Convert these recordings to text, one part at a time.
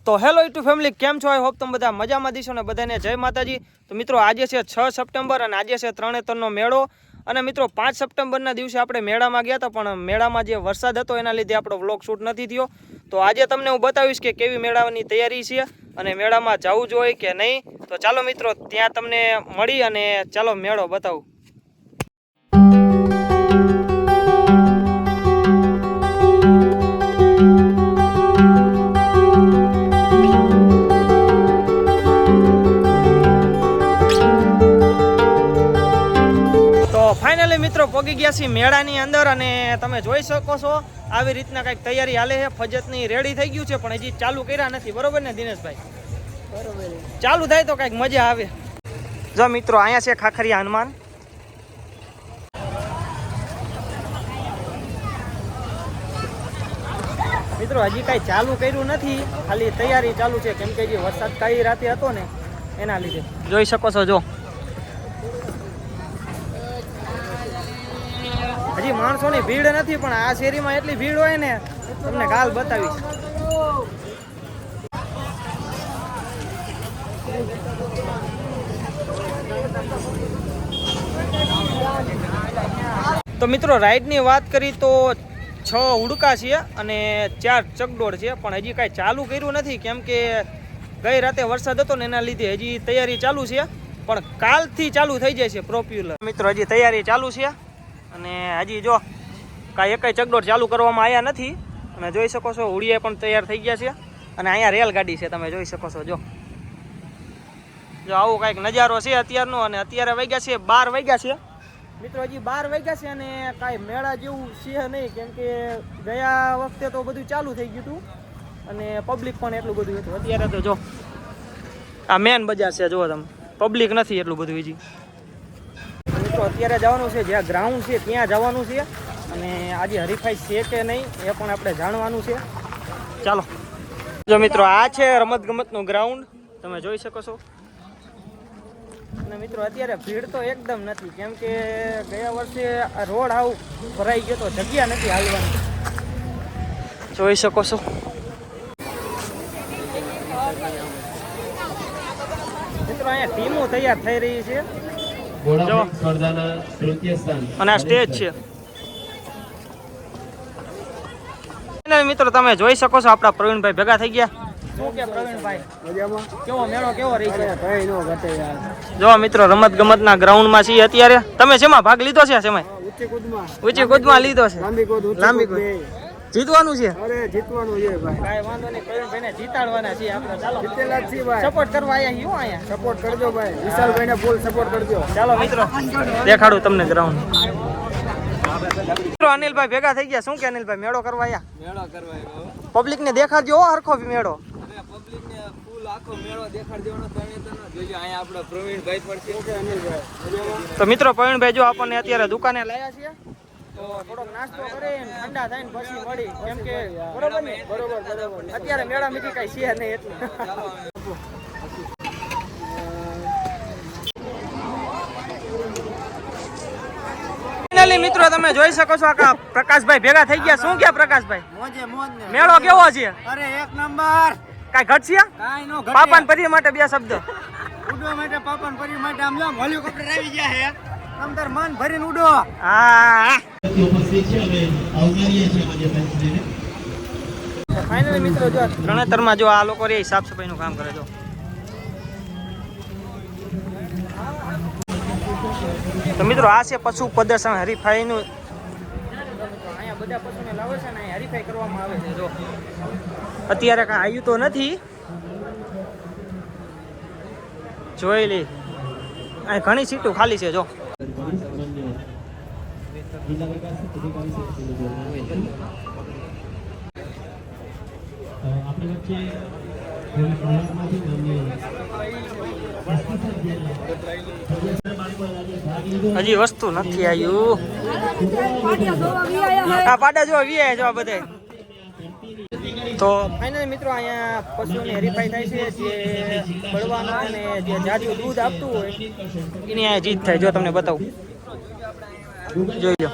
તો hello YouTube family, કેમ છો? આઈ હોપ તમે બધા મજામાં દીશો ને બધાને જય માતાજી। તો મિત્રો આજે છે 6 સપ્ટેમ્બર અને આજે છે તરણેતરનો મેળો। અને મિત્રો 5 સપ્ટેમ્બરના દિવસે આપણે મેળામાં ગયા હતા, પણ મેળામાં જે વરસાદ હતો એના લીધે આપણો વ્લોગ શૂટ નથી થયો। તો આજે તમને હું બતાવીશ કે કેવી મેળાની તૈયારી છે અને મેળામાં જવું જોઈએ કે નહીં। તો ચાલો મિત્રો ત્યાં તમને મળી અને ચાલો મેળો બતાવું। फाइनली मित्रों पगी गया छी मेळानी अंदर અને તમે જોઈ શકો છો આવી રીતના કઈક તૈયારી હાલે છે। ફજતની રેડી થઈ ગયું છે પણ હજી ચાલુ કર્યા નથી, બરોબર ને દિનેશભાઈ? બરોબર, ચાલુ થાય તો કઈક મજા આવે। જો મિત્રો અહીંયા છે ખાખરિયા હનુમાન। મિત્રો હજી કઈ ચાલુ કર્યું નથી, ખાલી તૈયારી ચાલુ છે, કેમ કે જે વરસાદ કાળી રાતે હતો ને એના લીધે જોઈ શકો છો। જો હજી માણસોની ભીડ નથી, પણ આ શેરીમાં એટલી ભીડ હોય ને તમને ગાલ બતાવીશ। તો મિત્રો રાઈડની વાત કરી તો 6 હુડકા છે અને 4 ચકડોળ છે, પણ હજી કાંઈ ચાલુ કર્યું નથી, કેમ કે ગઈ રાતે વરસાદ હતો ને એના લીધે હજી તૈયારી ચાલુ છે, પણ કાલથી ચાલુ થઈ જાય છે પ્રોપ્યુલર। મિત્રો હજી તૈયારી ચાલુ છે અને હજી જો કાંઈ એકય ચકડોળ ચાલુ કરવામાં આવ્યા નથી। અને જોઈ શકો છો હોડીએ પણ તૈયાર થઈ ગયા છે અને અહીંયા રેલગાડી છે, તમે જોઈ શકો છો। જો આવો કાંઈક નજારો છે અત્યારનો। અને અત્યારે વાગ્યા છે 12 વાગ્યા છે મિત્રો, હજી 12 વાગ્યા છે અને કાંઈ મેળા જેવું છે નહીં, કેમ કે ગયા વખતે તો બધું ચાલુ થઈ ગયું હતું અને પબ્લિક પણ એટલું બધું હતું। અત્યારે તો જો આ મેન બજાર છે, જુઓ તમે, પબ્લિક નથી એટલું બધું હજી। મિત્રો અત્યારે જવાનું છે જ્યાં ગ્રાઉન્ડ છે ત્યાં જવાનું છે અને આજે હરીફાઈ છે કે નહીં એ પણ આપણે જાણવાનું છે। ચાલો જો મિત્રો આ છે રમતગમતનું ગ્રાઉન્ડ, તમે જોઈ શકો છો। અને મિત્રો અત્યારે ભીડ તો એકદમ નથી, કેમ કે ગયા વર્ષે રોડ આવ ભરાઈ ગયો તો જગ્યા નથી હાલવાની, જોઈ શકો છો। મિત્રો અહીંયા ટીમો તૈયાર થઈ રહી છે અને આ સ્ટેજ છે। મિત્રો તમે જોઈ શકો છો આપણા પ્રવીણભાઈ ભેગા થઈ ગયા। શું કે પ્રવીણભાઈ, કેવો મેળો કેવો રહી છે? જો મિત્રો રમત ગમતના ગ્રાઉન્ડમાં છીએ અત્યારે। તમે શેમાં ભાગ લીધો છે? શેમાં? ઊંચી કૂદમાં લીધો છે, લાંબી કૂદ। જીતવાનું છે? અરે જીતવાનું છે ભાઈ, કાઈ વાંધો નહીં, પ્રવીણભાઈને જીતાડવાના છે આપણે। ચાલો જીતેલા જ છીએ ભાઈ, સપોર્ટ કરવા આવ્યા છીએ। અહીંયા સપોર્ટ કરજો ભાઈ, વિશાલભાઈને ફૂલ સપોર્ટ કરજો। ચાલો મિત્રો દેખાડું તમને ગ્રાઉન્ડ। મિત્રો અનિલભાઈ ભેગા થઈ ગયા। શું કે અનિલભાઈ, મેળો કરવા આવ્યા? મેળો કરવા આવ્યા, પબ્લિક ને દેખાડજો હરખો મેળો। પબ્લિક ને ફૂલ આખો મેળો દેખાડજો, જોજો અહીંયા આપણા પ્રવીણભાઈ પણ છે, અનિલભાઈ। તો મિત્રો પ્રવીણભાઈ જો આપણને અત્યારે દુકાને લાયા છે, તો થોડોક નાસ્તો કરીને ઠંડા થઈને પછી મળી, કેમ કે બરોબર ને? બરોબર અત્યારે મેળા મીઠી કઈ છે નહીં એટલે। મિત્રો તમે જોઈ શકો છો આ પ્રકાશભાઈ ભેગા થઈ ગયા। શું કે પ્રકાશભાઈ, મેળો કેવો છે? અરે એક નંબર। કાઈ ઘટશે? કાઈ નો ઘટે। પાપન પરી માટે બે શબ્દ ઉડો માટે, પાપન પરી માટે આમ જો હેલિકોપ્ટર આવી ગયા છે, તમતાર મન ભરીને ઉડો। હા ફાઇનલી મિત્રો જો તરણેતરમાં જો આ લોકો રે સાફ સફાઈનું કામ કરે। જો તો મિત્રો આ છે પશુ પ્રદર્શન હરીફાઈનું। અહીંયા બધા પશુને લાવે છે ને અહીંયા હરીફાઈ કરવામાં આવે છે। જો અત્યારે કાંઈ આવ્યું તો નથી, જોઈ લે અહીં ઘણી સીટો ખાલી છે। જો હજી વસ્તુ નથી આવ્યું, આ પાડા જો વી જો બધા। તો ફાઇનલી મિત્રો અહીંયા પશુઓની હરીફાઈ થાય છે, જે બળવાનો અને જે જાજુ દૂધ આપતું હોય એની અહીંયા જીત થાય। જો તમને બતાવું, જોઈ લો।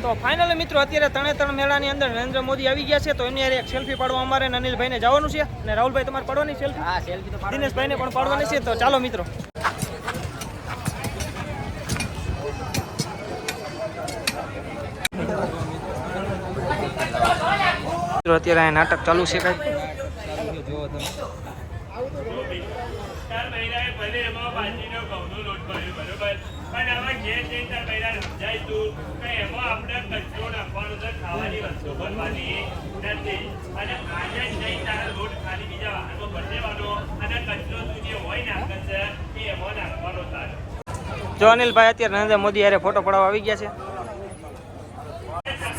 તો ફાઇનલી મિત્રો અત્યારે તરણેતર મેળાની અંદર નરેન્દ્ર મોદી આવી ગયા છે, તો એની એક સેલ્ફી પાડવા અમારે અનિલભાઈને જવાનું છે. અને રાહુલભાઈ તમારે પાડવાની સેલ્ફી? હા, સેલ્ફી તો દિનેશભાઈને પણ પાડવાની છે. તો ચાલો મિત્રો. અત્યારે આ નાટક ચાલુ છે કઈ. જો અનિલભાઈ અત્યારે નરેન્દ્ર મોદી યારે ફોટો પડાવવા આવી ગયા છે.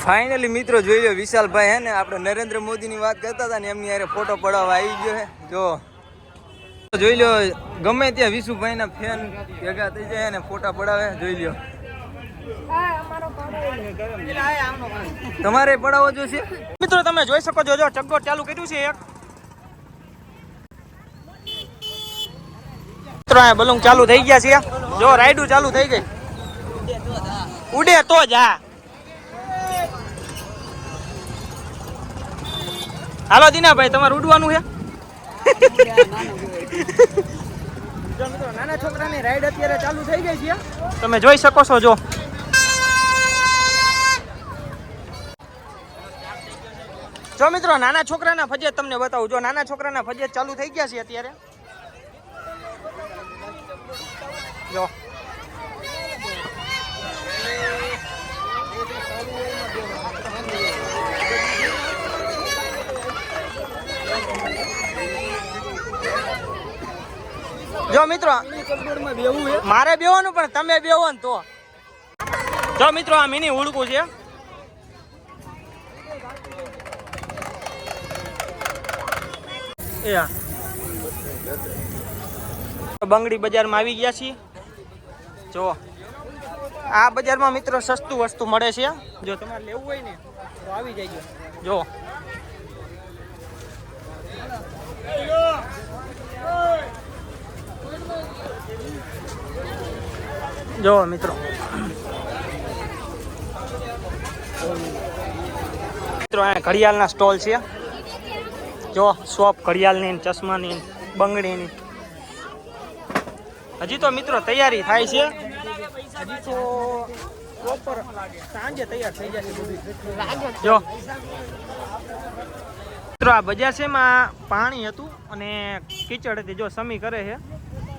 ફાઇનલી મિત્રો જોઈ લો, વિશાલભાઈ હે ને આપણે નરેન્દ્ર મોદીની વાત કરતા હતા ને એમની યારે ફોટો પડાવવા આવી ગયો હે. જો જોઈ લો, ગમે ત્યાં વિશુભાઈના ફેન ભેગા થઈ જાય ને ફોટા પડાવે. જોઈ લો, તમારે પડાવવો જોઈશે મિત્રો. તમે જોઈ શકો છો, જો ચકડોળ ચાલુ કર્યું છે એક મિત્રો. આ બલૂન ચાલુ થઈ ગયા છે. જો રાઈડું ચાલુ થઈ ગઈ. ઉડે તો જા. હાલો દીનાભાઈ, તમારે ઉડવાનું છે. જો મિત્રો નાના છોકરાની રાઈડ અત્યારે ચાલુ થઈ ગઈ છે, તમે જોઈ શકો છો. જો જો મિત્રો નાના છોકરાના ફજેત તમને બતાવું. જો નાના છોકરાના ફજેત ચાલુ થઈ ગયા છે અત્યારે. જો જો મિત્રો મારે બેવાનું, પણ તમે બેવો ને તો. જો મિત્રો આ મિની હુડકું છે. બંગડી બજારમાં આવી ગયા છીએ. જો આ બજારમાં મિત્રો સસ્તું વસ્તુ મળે છે. જો તમારે લેવું હોય ને તો આવી જાય. જો જો મિત્રો અહીંયા ઘડિયાળના સ્ટોલ છે. જો શોપ ઘડિયાળની, ચશ્માની, બંગડીની. હજી તો મિત્રો તૈયારી થાય છે. હજી તો પ્રોપર સાંજે તૈયાર થઈ જશે. જો મિત્રો આ બજાર છે, એમાં પાણી હતું અને કીચડ હતી. જો સમી કરે છે.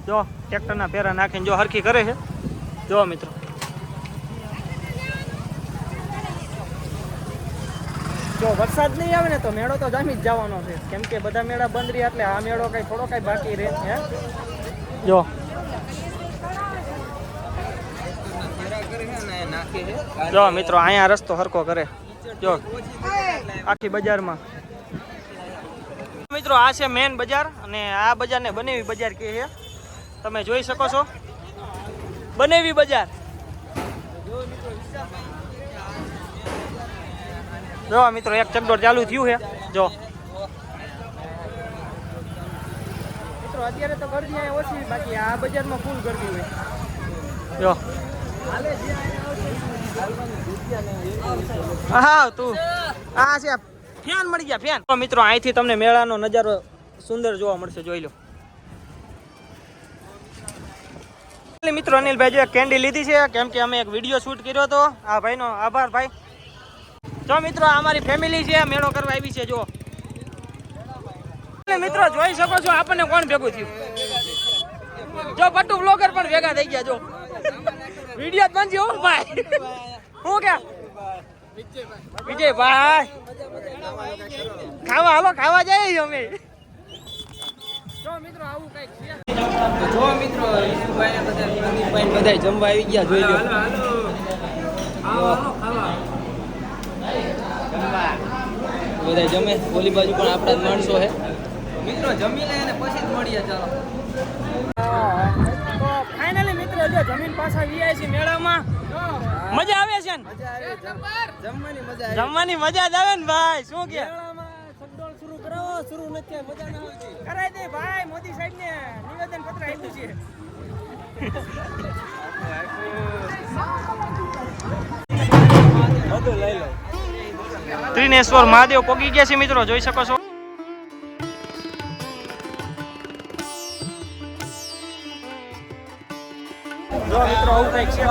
જો ટ્રેક્ટરના પેરા નાખીને જો હરખી કરે છે. જો મિત્રો જો વરસાદ નહીં આવે ને તો મેળો તો જામી જ જવાનો છે, કેમ કે બધા મેળા બંધ રહ્યા. એટલે આ મેળો કઈ થોડો કઈ બાકી રહે છે. જો જો મિત્રો અહીંયા રસ્તો હરખો કરે. જો આખી બજારમાં મિત્રો આ છે મેન બજાર, અને આ બજારને બનેવી બજાર કહે છે. તમે જોઈ શકો છો, બનેવી બજાર. જો મિત્રો એક ચકડોળ ચાલુ થયું છે. જો મિત્રો અત્યારે તો ગરદી અહીંયા ઓછી, બાકી આ બજારમાં ફૂલ ગરદી હોય. જો હા તું આ છે ફેન મળી ગયા ફેન. તો મિત્રો અહીંથી તમને મેળાનો નજારો સુંદર જોવા મળશે. જોઈ લો મિત્રો. અનિલભાઈ જો કેન્ડી લીધી છે, કેમ કે અમે એક વિડીયો શૂટ કર્યો હતો. આ ભાઈનો આભાર ભાઈ. જો મિત્રો અમારી ફેમિલી છે, મેળો કરવા આવી છે. જો મિત્રો જોઈ શકો છો આપણને કોણ ભેગું થયું. જો પટ્ટુ બ્લોગર પણ ભેગા થઈ ગયા. જો વિડીયો બનશે હો ભાઈ. હું કે વિજયભાઈ ખાવા હાલો, ખાવા જાય અમે. જો મિત્રો આવું કઈક છે. જો મિત્રો બધા જમવા આવી ગયા. જોઈ લો બધા જમે. ઓલી બાજુ પણ આપણા જ માણસો છે મિત્રો. જમી લે અને પછી જ મળીએ. ચાલો તો ફાઇનલી મિત્રો જો જમીન પાછા વીઆઈ છે મેળામાં. મજા આવે છે ને? જમવાની મજા જ આવે ને ભાઈ. શું કે શરૂ કરાવો? શરૂ નથી મજા ના આવતી. કરાઈ દે ભાઈ મોદી સાહેબ ને ત્રિનેશ્વર મહાદેવ પોગી ગયા છે મિત્રો, જોઈ શકો છો. જો મિત્રો આવું કંઈક છે.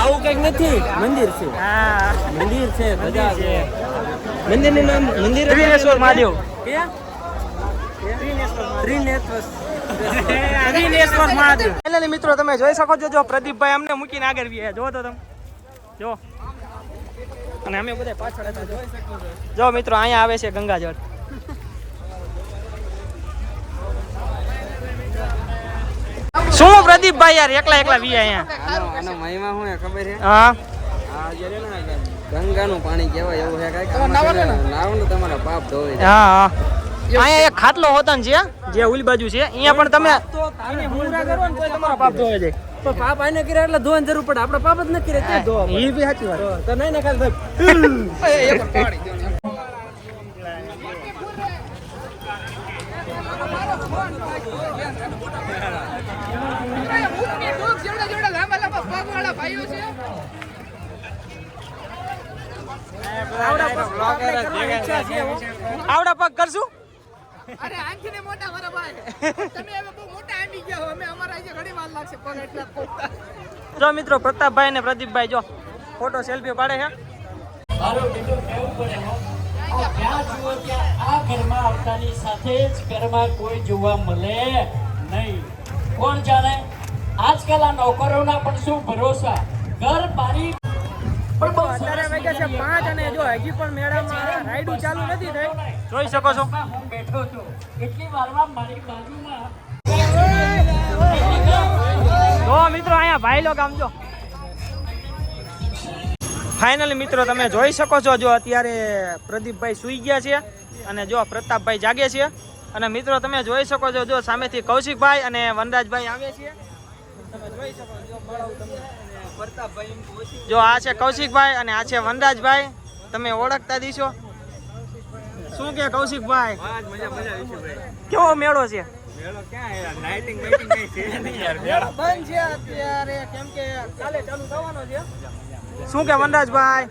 આવું કઈક નથી, મંદિર છે. હા, મંદિર છે, મંદિર છે. મંદિરનું નામ મંદિર ત્રિનેશ્વર મહાદેવ. ત્રિનેશ્વર મહાદેવ. એટલે મિત્રો તમે જોઈ શકો છો, જો પ્રદીપભાઈ અમને મૂકીને આગળ ગયા, જો તો તમે જો, અને અમે બધા પાછળ હતા. જોઈ શકો છો. જો મિત્રો અહીંયા આવે છે ગંગાજળ. શું પ્રદીપભાઈ યાર એકલા એકલા વી અહીંયા? આનો મહિમા શું ખબર છે? હા, આ જે છે ને ગંગાનું પાણી કહેવાય એવું છે કાંઈક. નાવ ને તમારા પાપ ધોઈ જાય. હા, હા. અહીંયા એક ખાટલો હોતન છે જે ઓલી બાજુ છે, અહીંયા પણ તમે હુમરા કરો ને તો તમારા પાપ ધોવાઈ જાય. પણ પાપ આને કર્યા એટલે ધોવાની જરૂર પડે. આપણે પાપ જ ન કર્યા તે ધોવા પડે. એ બી સાચી વાત. તો નહીં ને ખાલી આવડા પગ કરશું. અરે આંખી ને મોટા મારા ભાઈ તમે હવે બહુ મોટા આંડી ગયા હો. અમે અમારા આજે ઘણી વાર લાગશે પગ એટલા ખોટા. જો મિત્રો પ્રતાપભાઈ અને પ્રદીપભાઈ જો ફોટો સેલ્ફી પાડે છે. મારો બેટો કેવું પડે હો, આ જ્યાં જુઓ ત્યાં આ ઘરમાં આવતાની સાથે જ ઘરમાં કોઈ જોવા મળે નહીં. કોણ જાણે આજકાલ આ નોકરોના પણ શું ભરોસા, ઘર બારી પણ બહુ અત્યારે વાગ્યા છે 5 અને જો હજી પણ મેળામાં રાઈડું ચાલુ નથી થઈ. જોઈ શકો છો. હું બેઠો છું એટલી વારમાં મારી બાજુમાં જો મિત્રો અહીંયા ભાઈ લોક આમ જો. ફાઇનલી મિત્રો તમે જોઈ શકો છો, જો અત્યારે પ્રદીપભાઈ સૂઈ ગયા છે અને જો પ્રતાપભાઈ જાગે છે. અને મિત્રો તમે જોઈ શકો છો, જો સામેથી કૌશિકભાઈ અને વનરાજભાઈ આવે છે. તમે જોઈ શકો છો, બળાવું તમને. જો આ છે કૌશિકભાઈ અને આ છે વનરાજભાઈ. તમે ઓળખતા દીશો. શું કે કૌશિકભાઈ, કેવો મેળો છે? બંધ છે અત્યારે કેમ કે કાલે ચાલુ થવાનો છે. શું કે વનરાજભાઈ?